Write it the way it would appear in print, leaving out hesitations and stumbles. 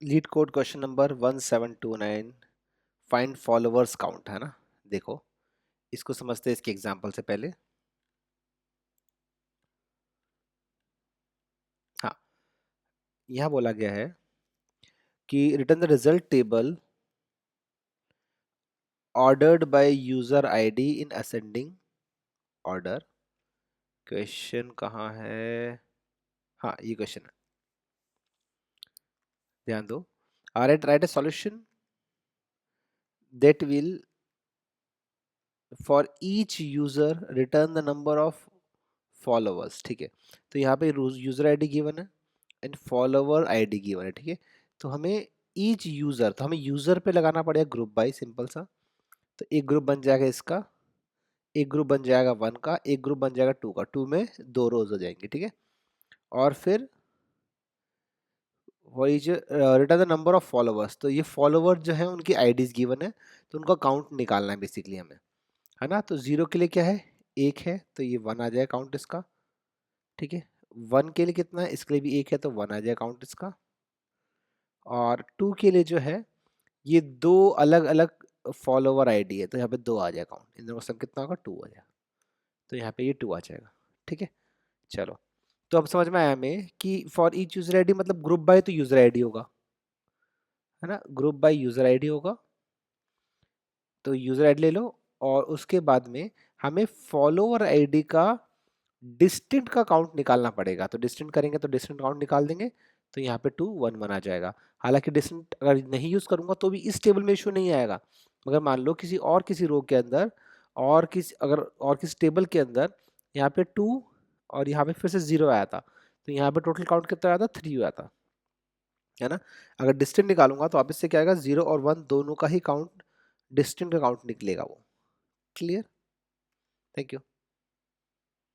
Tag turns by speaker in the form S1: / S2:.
S1: Leet code question number 1729, find followers count, है ना। देखो, इसको समझते हैं इसके एग्जांपल से पहले। हाँ, यहाँ बोला गया है कि return the result table ordered by user ID in ascending order. Question कहाँ है? हाँ, ये क्वेश्चन है, ध्यान दो। Right a solution that will for each user return the number of followers. ठीक है, तो यहाँ पे यूजर आईडी गिवन है एंड फॉलोवर आईडी गिवन है। ठीक है, तो हमें ईच यूजर, तो हमें यूजर पे लगाना पड़ेगा ग्रुप बाय, सिंपल सा। तो एक ग्रुप बन जाएगा इसका, एक ग्रुप बन जाएगा 1 का, एक ग्रुप बन जाएगा 2 का। 2 में 2 रोज हो जाएंगे। ठीक है, और फिर return the number of followers, तो ये फॉलोवर जो है उनकी आईडीज गिवन है, तो उनका काउंट निकालना है बेसिकली हमें, है ना। तो 0 के लिए क्या है? 1 है, तो ये 1 आ जाए काउंट इसका। ठीक है, 1 के लिए कितना है? इसके लिए भी 1 है, तो 1 आ जाए काउंट इसका। और 2 के लिए जो है, ये दो अलग अलग फॉलोवर आईडी है, तो यहाँ पे 2 आ जाए काउंट। इन दोनों का सम कितना होगा? 2 आ जाएगा, तो यहाँ पे ये 2 आ जाएगा। ठीक है, चलो। तो अब समझ में आया हमें कि फॉर ईच यूजर आईडी मतलब ग्रुप बाय तो यूजर आईडी होगा, है ना। ग्रुप बाय यूजर आईडी होगा, तो यूजर आईडी ले लो, और उसके बाद में हमें फॉलोवर आईडी का डिस्टेंट का काउंट निकालना पड़ेगा। तो डिस्टेंट करेंगे तो डिस्टेंट काउंट निकाल देंगे, तो यहाँ पे 2 1 1 आ जाएगा। हालांकि डिस्टेंट अगर नहीं यूज करूंगा तो भी इस टेबल में इशू नहीं आएगा, मगर मान लो किसी रो के अंदर, और किसी टेबल के अंदर यहाँ पे 2 और यहाँ पे फिर से 0 आया था, तो यहाँ पे टोटल काउंट कितना आया था? 3 आया था, है ना। अगर डिस्टेंट निकालूंगा तो वापस से क्या आएगा? 0 और 1 दोनों का ही काउंट, डिस्टेंट का काउंट निकलेगा वो। क्लियर? Thank you.